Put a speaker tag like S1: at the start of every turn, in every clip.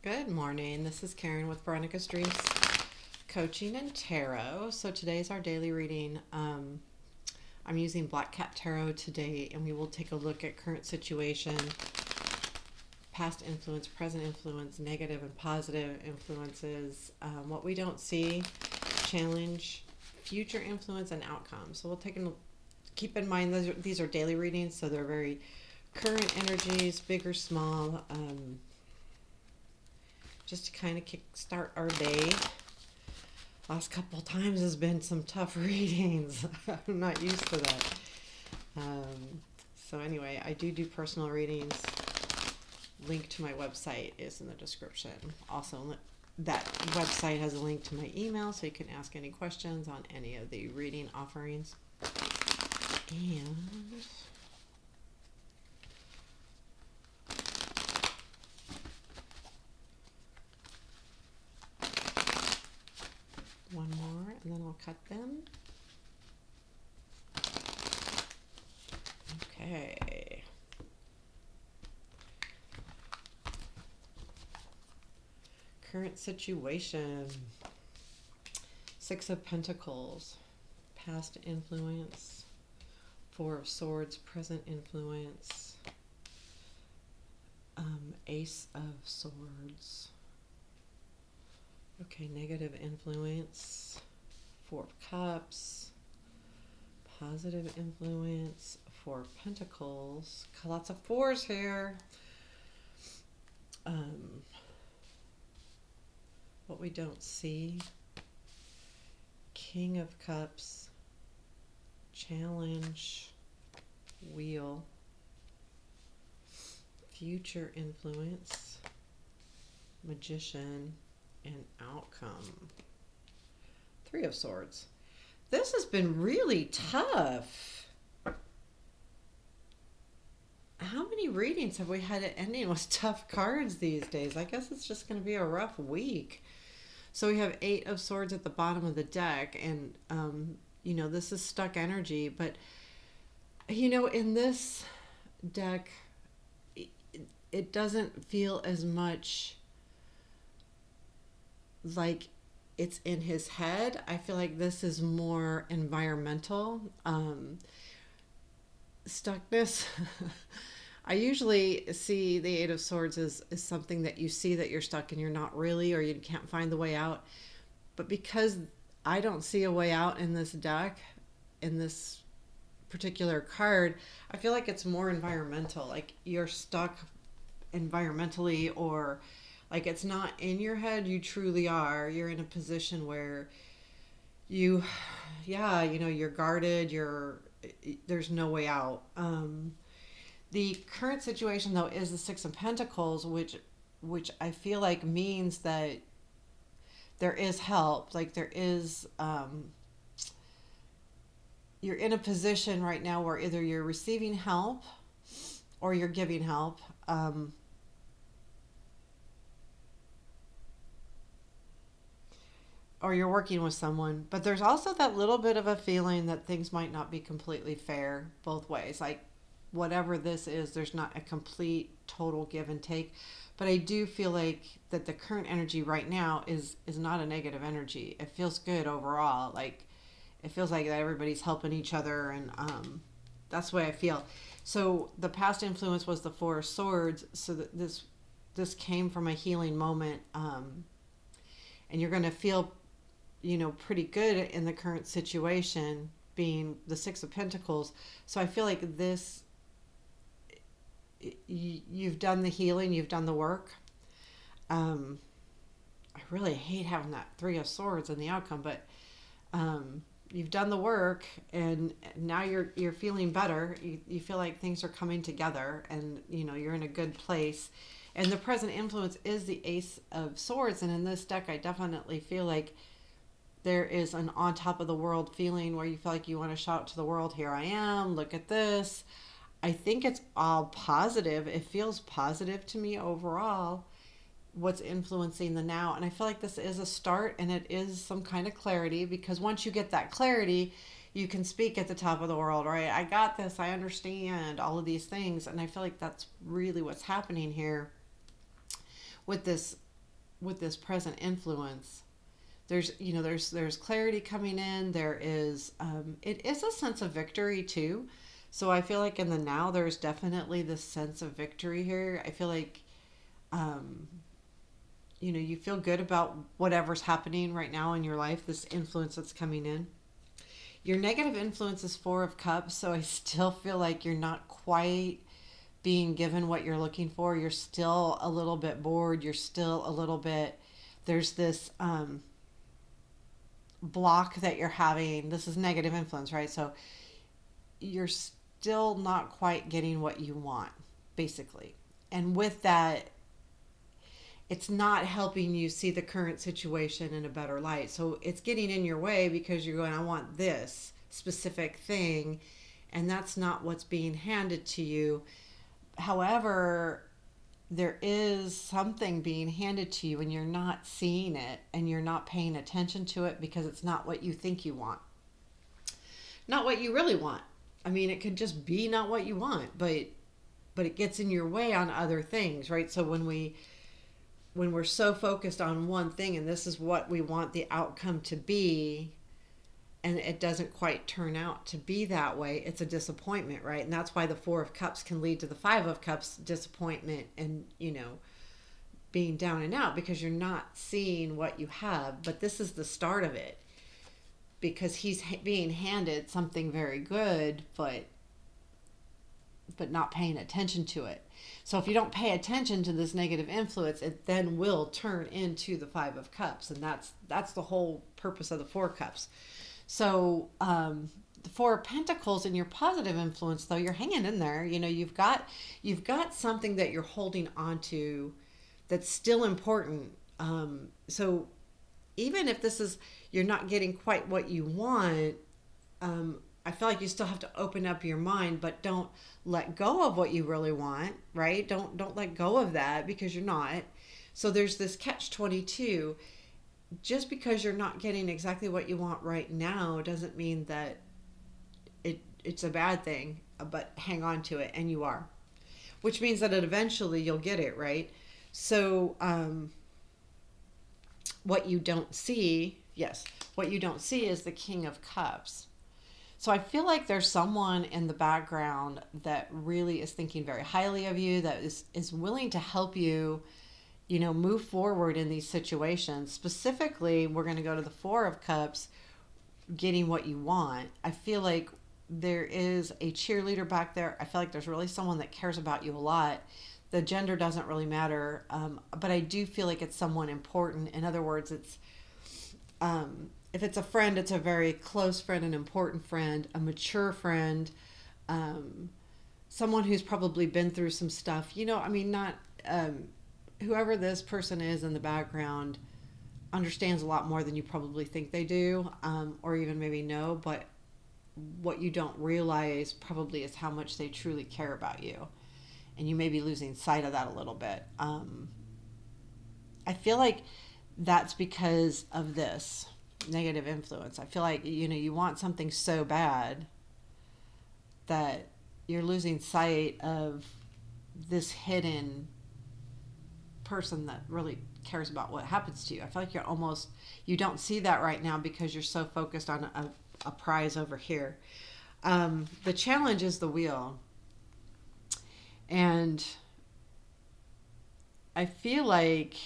S1: Good morning. This is Karen with Veronica's Dreams Coaching and Tarot. So today's our daily reading. I'm using Black Cat Tarot today, and we will take a look at current situation, past influence, present influence, negative and positive influences, what we don't see, challenge, future influence, and outcome. So keep in mind these are daily readings, so they're very current energies, big or small. Just to kind of kickstart our day. Last couple of times has been some tough readings. I'm not used to that. So anyway, I do personal readings. Link to my website is in the description. Also, that website has a link to my email, so you can ask any questions on any of the reading offerings. And one more, and then I'll cut them. Okay. Current situation. Six of Pentacles. Past influence. Four of Swords. Present influence. Ace of Swords. Okay, negative influence. Four of Cups. Positive influence. Four of Pentacles. Lots of fours here. What we don't see. King of Cups. Challenge. Wheel. Future influence. Magician. And outcome. Three of Swords. This has been really tough. How many readings have we had it ending with tough cards these days? I guess it's just going to be a rough week. So we have Eight of Swords at the bottom of the deck, and this is stuck energy. But in this deck, it doesn't feel as much like it's in his head. I feel like this is more environmental stuckness. I usually see the Eight of Swords as something that you see that you're stuck and you're not really, or you can't find the way out. But because I don't see a way out in this deck, in this particular card, I feel like it's more environmental. Like you're stuck environmentally, or like it's not in your head, you truly are. You're in a position where you're guarded, there's no way out. The current situation though is the Six of Pentacles, which I feel like means that there is help. Like there is, you're in a position right now where either you're receiving help or you're giving help. Or you're working with someone, but there's also that little bit of a feeling that things might not be completely fair both ways. Like whatever this is, there's not a complete total give and take, but I do feel like that the current energy right now is not a negative energy. It feels good overall. Like it feels like that everybody's helping each other, and that's the way I feel. So the past influence was the Four of Swords, so that this came from a healing moment, and you're going to feel pretty good in the current situation, being the Six of Pentacles. So I feel like this, you've done the healing, you've done the work. I really hate having that Three of Swords in the outcome, but you've done the work, and now you're feeling better. You feel like things are coming together, and you're in a good place. And the present influence is the Ace of Swords, and in this deck I definitely feel like there is an on top of the world feeling where you feel like you want to shout to the world, here I am, look at this. I think it's all positive. It feels positive to me overall, what's influencing the now. And I feel like this is a start, and it is some kind of clarity, because once you get that clarity, you can speak at the top of the world, right? I got this, I understand all of these things. And I feel like that's really what's happening here with this with this present influence, there's there's clarity coming in. There is it is a sense of victory too. So I feel like in the now there's definitely this sense of victory here. I feel like um, you feel good about whatever's happening right now in your life, this influence that's coming in. Your negative influence is Four of Cups, so I still feel like you're not quite being given what you're looking for. You're still a little bit bored. You're still a little bit, there's this block that you're having. This is negative influence, right? So you're still not quite getting what you want, basically. And with that, it's not helping you see the current situation in a better light. So it's getting in your way because you're going, I want this specific thing, and that's not what's being handed to you. However, there is something being handed to you and you're not seeing it and you're not paying attention to it because it's not what you think you want. Not what you really want. I mean, it could just be not what you want, but it gets in your way on other things, right? So when we're so focused on one thing and this is what we want the outcome to be, and it doesn't quite turn out to be that way, it's a disappointment, right? And that's why the Four of Cups can lead to the Five of Cups, disappointment and being down and out because you're not seeing what you have. But this is the start of it because he's being handed something very good, but not paying attention to it. So if you don't pay attention to this negative influence, it then will turn into the Five of Cups, and that's the whole purpose of the Four Cups. So the Four of Pentacles in your positive influence, though, you're hanging in there. You've got something that you're holding on to that's still important. So even if this is you're not getting quite what you want, I feel like you still have to open up your mind, but don't let go of what you really want, right? Don't let go of that because you're not. So there's this catch 22. Just because you're not getting exactly what you want right now doesn't mean that it's a bad thing, but hang on to it, and you are. Which means that eventually you'll get it, right? So what you don't see, yes, what you don't see is the King of Cups. So I feel like there's someone in the background that really is thinking very highly of you, that is willing to help you, move forward in these situations. Specifically, we're going to go to the Four of Cups, getting what you want. I feel like there is a cheerleader back there. I feel like there's really someone that cares about you a lot. The gender doesn't really matter, but I do feel like it's someone important. In other words, it's if it's a friend, it's a very close friend, an important friend, a mature friend, someone who's probably been through some stuff. Not whoever this person is in the background understands a lot more than you probably think they do, or even maybe know. But what you don't realize probably is how much they truly care about you, and you may be losing sight of that a little bit. I feel like that's because of this negative influence. I feel like you want something so bad that you're losing sight of this hidden person that really cares about what happens to you. I feel like you don't see that right now because you're so focused on a prize over here. The challenge is the wheel, and I feel like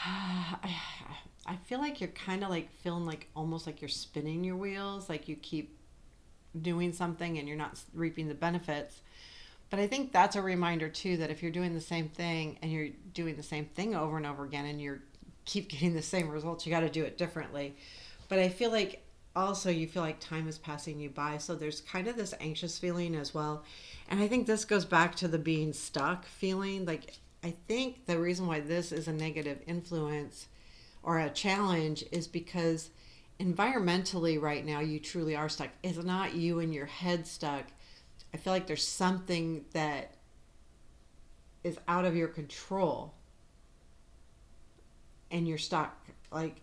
S1: I feel like you're kind of like feeling like almost like you're spinning your wheels, like you keep doing something and you're not reaping the benefits. But I think that's a reminder too that if you're doing the same thing and you're doing the same thing over and over again and you keep getting the same results, you got to do it differently. But I feel like also you feel like time is passing you by, so there's kind of this anxious feeling as well. And I think this goes back to the being stuck feeling. Like, I think the reason why this is a negative influence or a challenge is because environmentally right now you truly are stuck. It's not you in your head stuck. I feel like there's something that is out of your control and you're stuck. Like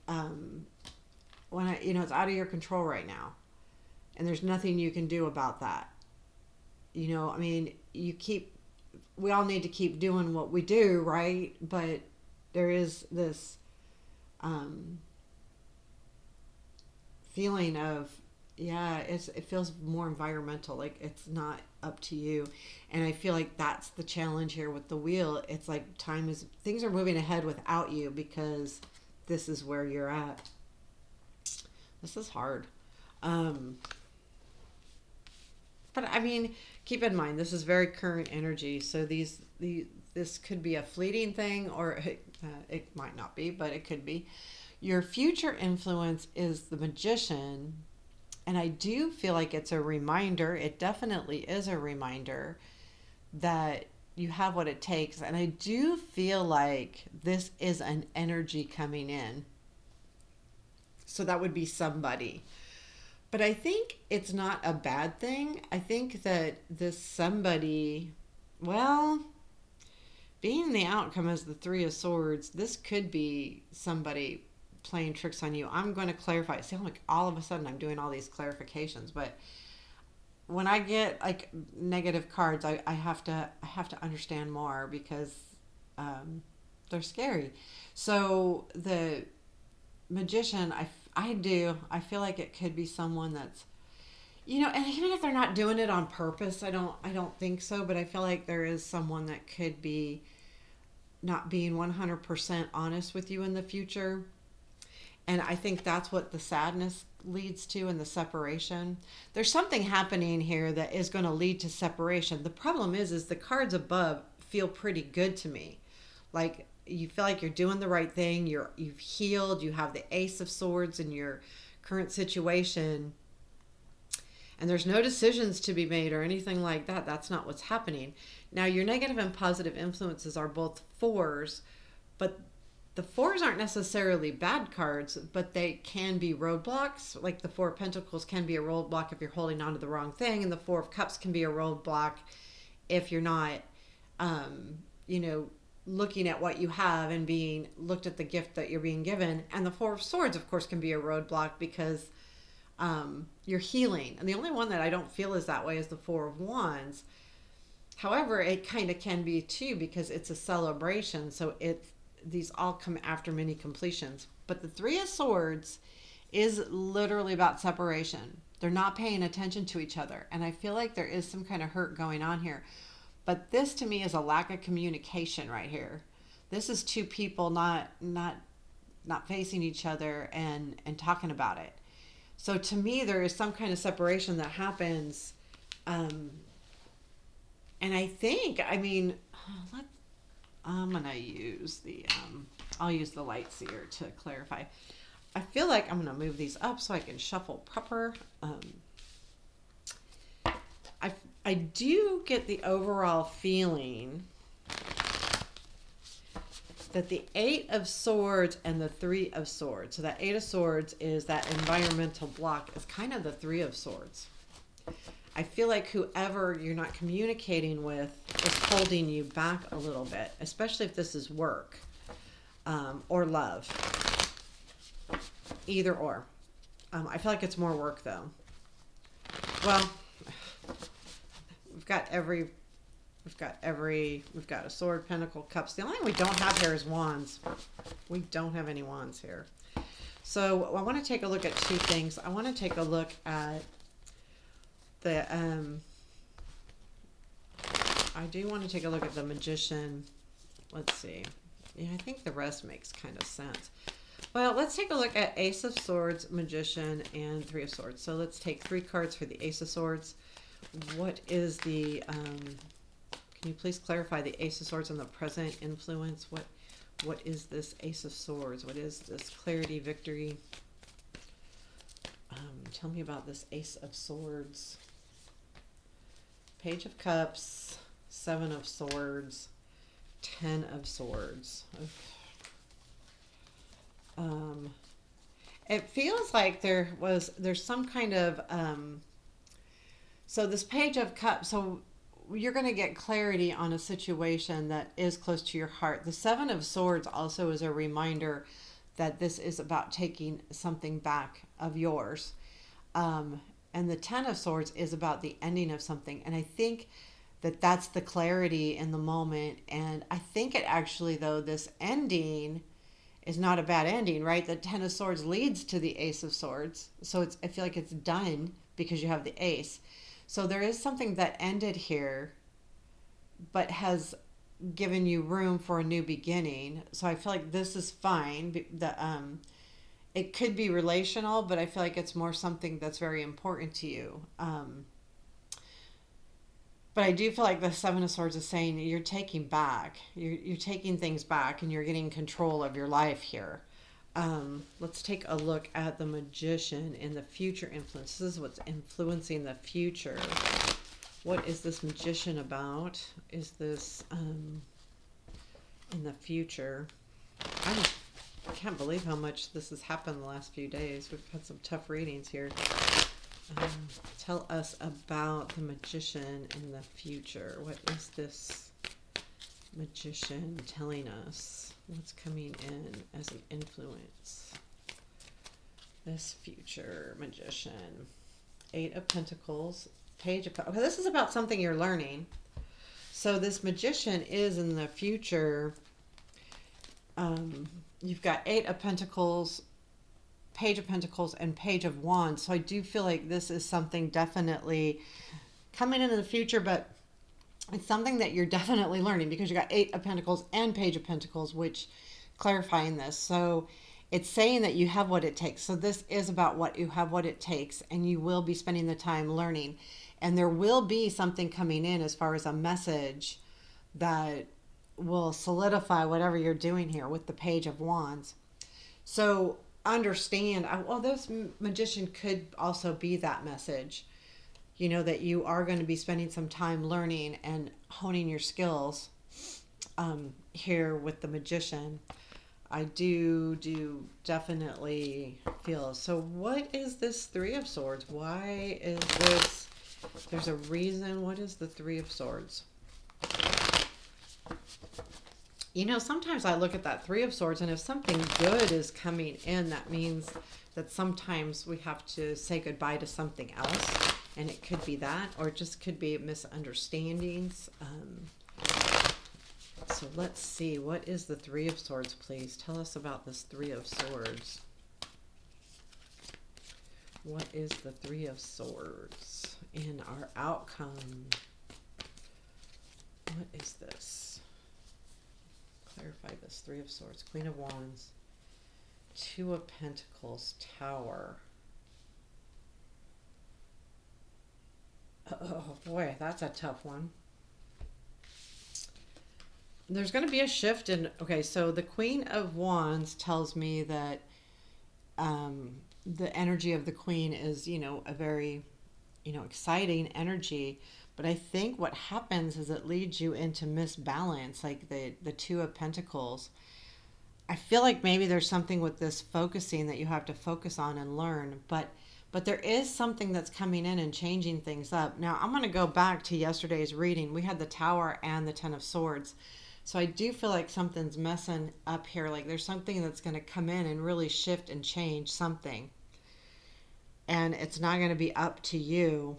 S1: it's out of your control right now, and there's nothing you can do about that. You keep we all need to keep doing what we do, right? But there is this um, feeling of, yeah, it feels more environmental, like it's not up to you. And I feel like that's the challenge here with the wheel. It's like things are moving ahead without you because this is where you're at. This is hard. Um, but I mean, keep in mind this is very current energy. So this could be a fleeting thing, or it might not be, but it could be. Your future influence is the Magician, and I do feel like it's a reminder. It definitely is a reminder that you have what it takes, and I do feel like this is an energy coming in. So that would be somebody. But I think it's not a bad thing. I think that this somebody, well, being the outcome as the Three of Swords, this could be somebody playing tricks on you. I'm going to clarify. It sounds like all of a sudden I'm doing all these clarifications, but when I get like negative cards, I have to understand more because um, they're scary. So the Magician, I feel like it could be someone that's, and even if they're not doing it on purpose, I don't think so, but I feel like there is someone that could be not being 100% honest with you in the future. And I think that's what the sadness leads to, and the separation. There's something happening here that is going to lead to separation. The problem is the cards above feel pretty good to me. Like you feel like you're doing the right thing. You've healed. You have the Ace of Swords in your current situation, and there's no decisions to be made or anything like that. That's not what's happening. Now, your negative and positive influences are both fours, but the fours aren't necessarily bad cards, but they can be roadblocks. Like the Four of Pentacles can be a roadblock if you're holding on to the wrong thing, and the Four of Cups can be a roadblock if you're not, um, you know, looking at what you have and being looked at the gift that you're being given. And the Four of Swords, of course, can be a roadblock because you're healing. And the only one that I don't feel is that way is the Four of Wands. However, it kind of can be too because it's a celebration. So these all come after many completions. But the Three of Swords is literally about separation. They're not paying attention to each other. And I feel like there is some kind of hurt going on here. But this to me is a lack of communication right here. This is two people not facing each other and talking about it. So to me, there is some kind of separation that happens. And I think, I mean, I'm going to use I'll use the light seer to clarify. I feel like I'm going to move these up so I can shuffle proper. I do get the overall feeling that the Eight of Swords and the Three of Swords, so that Eight of Swords is that environmental block, is kind of the Three of Swords. I feel like whoever you're not communicating with is holding you back a little bit, especially if this is work or love. Either or. I feel like it's more work though. Well, we've got a sword, pentacle, cups. The only thing we don't have here is wands. We don't have any wands here. So I want to take a look at two things. I want to take a look at the I do want to take a look at the Magician. Let's see. Yeah, I think the rest makes kind of sense. Well, let's take a look at Ace of Swords, Magician, and Three of Swords. So let's take 3 cards for the Ace of Swords. What is the can you please clarify the Ace of Swords and the present influence? What is this Ace of Swords? What is this clarity, victory? Tell me about this Ace of Swords. Page of Cups, 7 of Swords, 10 of Swords. It feels like there's some kind of so this Page of Cups, so you're going to get clarity on a situation that is close to your heart. The 7 of Swords also is a reminder that this is about taking something back of yours. And the 10 of Swords is about the ending of something. And I think that's the clarity in the moment. And I think it actually, though, this ending is not a bad ending, right? The Ten of Swords leads to the Ace of Swords. So I feel like it's done because you have the Ace. So there is something that ended here, but has given you room for a new beginning. So I feel like this is fine. It could be relational, but I feel like it's more something that's very important to you. But I do feel like the Seven of Swords is saying you're taking back, you're taking things back, and you're getting control of your life here. Let's take a look at the Magician in the future influence. This is what's influencing the future. What is this Magician about? Is this in the future? I can't believe how much this has happened the last few days. We've had some tough readings here. Tell us about the Magician in the future. What is this Magician telling us? What's coming in as an influence? This future Magician. Eight of Pentacles. Page of Pentacles. Okay, this is about something you're learning. So this Magician is in the future. You've got Eight of Pentacles, Page of Pentacles, and Page of Wands. So I do feel like this is something definitely coming into the future, but it's something that you're definitely learning because you got Eight of Pentacles and Page of Pentacles, which clarifying this. So it's saying that you have what it takes. So this is about what you have, what it takes, and you will be spending the time learning. And there will be something coming in as far as a message that will solidify whatever you're doing here with the Page of Wands. So understand, well, this Magician could also be that message, you know, that you are going to be spending some time learning and honing your skills here with the Magician. I do definitely feel. So what is this Three of Swords? Why is this? There's a reason. What is the Three of Swords? You know, sometimes I look at that Three of Swords, and if something good is coming in, that means that sometimes we have to say goodbye to something else. And it could be that, or it just could be misunderstandings. So let's see. What is the Three of Swords, please? Tell us about this Three of Swords. What is the Three of Swords in our outcome? What is this? Clarify this. Three of Swords, Queen of Wands, Two of Pentacles, Tower. Oh boy, that's a tough one. There's going to be a shift in, okay, so the Queen of Wands tells me that the energy of the Queen is, you know, a very, you know, exciting energy. But I think what happens is it leads you into misbalance, like the Two of Pentacles. I feel like maybe there's something with this focusing that you have to focus on and learn, but there is something that's coming in and changing things up. Now, I'm going to go back to yesterday's reading. We had the Tower and the Ten of Swords. So I do feel like something's messing up here. Like there's something that's going to come in and really shift and change something. And it's not going to be up to you.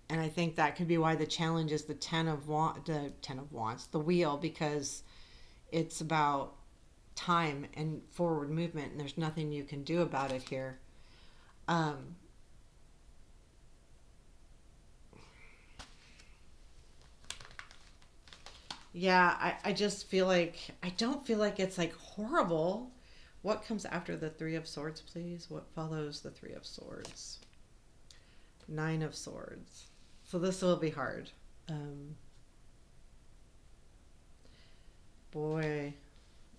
S1: And I think that could be why the challenge is the Ten of Wands, the wheel, because it's about time and forward movement, and there's nothing you can do about it here. Yeah, I just feel like, I don't feel like it's like horrible. What comes after the Three of Swords, please? What follows the Three of Swords? Nine of Swords. So this will be hard. Boy,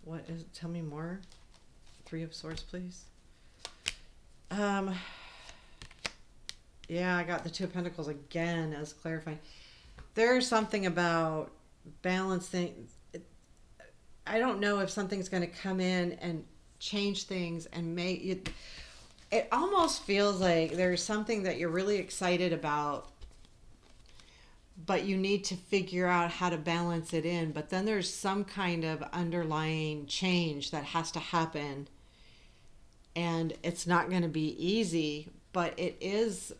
S1: what is it? Tell me more. Three of Swords, please. Yeah, I got the Two of Pentacles again as clarifying. There's something about balancing. I don't know if something's going to come in and change things and make it. It almost feels like there's something that you're really excited about, but you need to figure out how to balance it in. But then there's some kind of underlying change that has to happen. And it's not going to be easy, but it's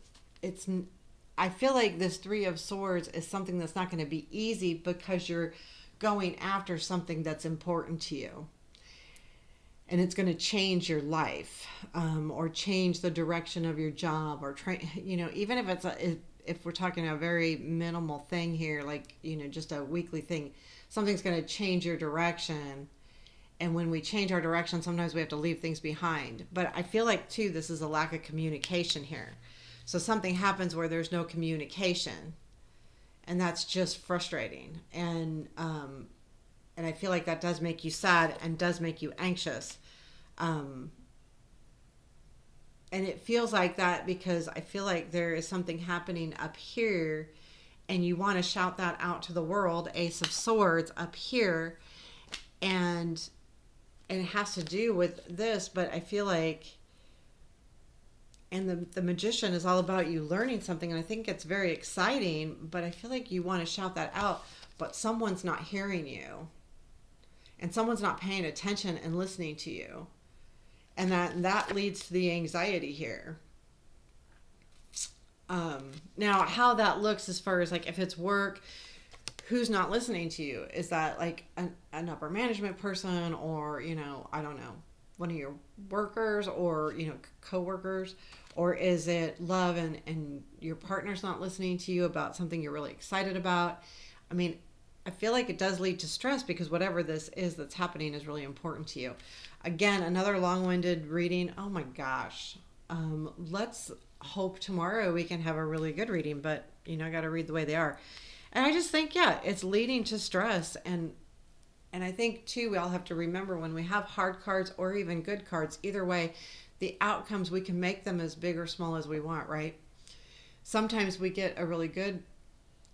S1: I feel like this Three of Swords is something that's not going to be easy because you're going after something that's important to you. And it's going to change your life, or change the direction of your job, or even if if we're talking a very minimal thing here, like, just a weekly thing, something's going to change your direction. And when we change our direction, sometimes we have to leave things behind. But I feel like, too, this is a lack of communication here. So something happens where there's no communication, and that's just frustrating. And I feel like that does make you sad and does make you anxious. And it feels like that because I feel like there is something happening up here, and you want to shout that out to the world. Ace of Swords up here, and it has to do with this, but I feel like, and the Magician is all about you learning something, and I think it's very exciting, but I feel like you want to shout that out, but someone's not hearing you, and someone's not paying attention and listening to you, and that leads to the anxiety here. Now, how that looks as far as, like, if it's work, who's not listening to you? Is that like an upper management person, or, I don't know, one of your workers, or, co-workers, or is it love, and your partner's not listening to you about something you're really excited about? I mean, I feel like it does lead to stress because whatever this is that's happening is really important to you. Again, another long-winded reading. Oh my gosh. Let's hope tomorrow we can have a really good reading, but, I got to read the way they are. And I just think, yeah, it's leading to stress. And I think, too, we all have to remember, when we have hard cards or even good cards, either way, the outcomes, we can make them as big or small as we want, right? Sometimes we get a really good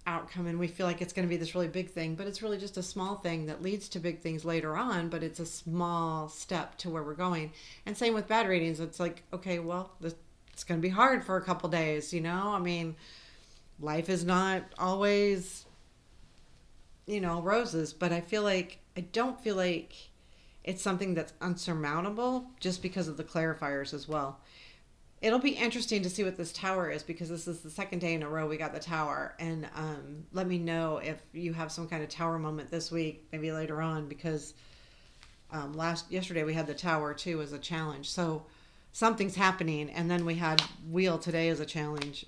S1: outcome and we feel like it's going to be this really big thing, but it's really just a small thing that leads to big things later on, but it's a small step to where we're going. And same with bad readings. It's like, okay, well, it's going to be hard for a couple days, I mean, life is not always, roses, but I don't feel like it's something that's unsurmountable, just because of the clarifiers as well. It'll be interesting to see what this tower is, because this is the second day in a row we got the tower. And let me know if you have some kind of tower moment this week, maybe later on, because yesterday we had the tower too as a challenge. So something's happening, and then we had wheel today as a challenge.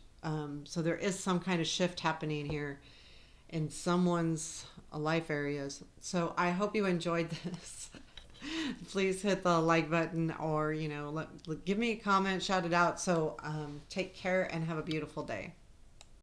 S1: So there is some kind of shift happening here in someone's life areas. So I hope you enjoyed this. Please hit the like button, or, give me a comment, shout it out. So take care and have a beautiful day.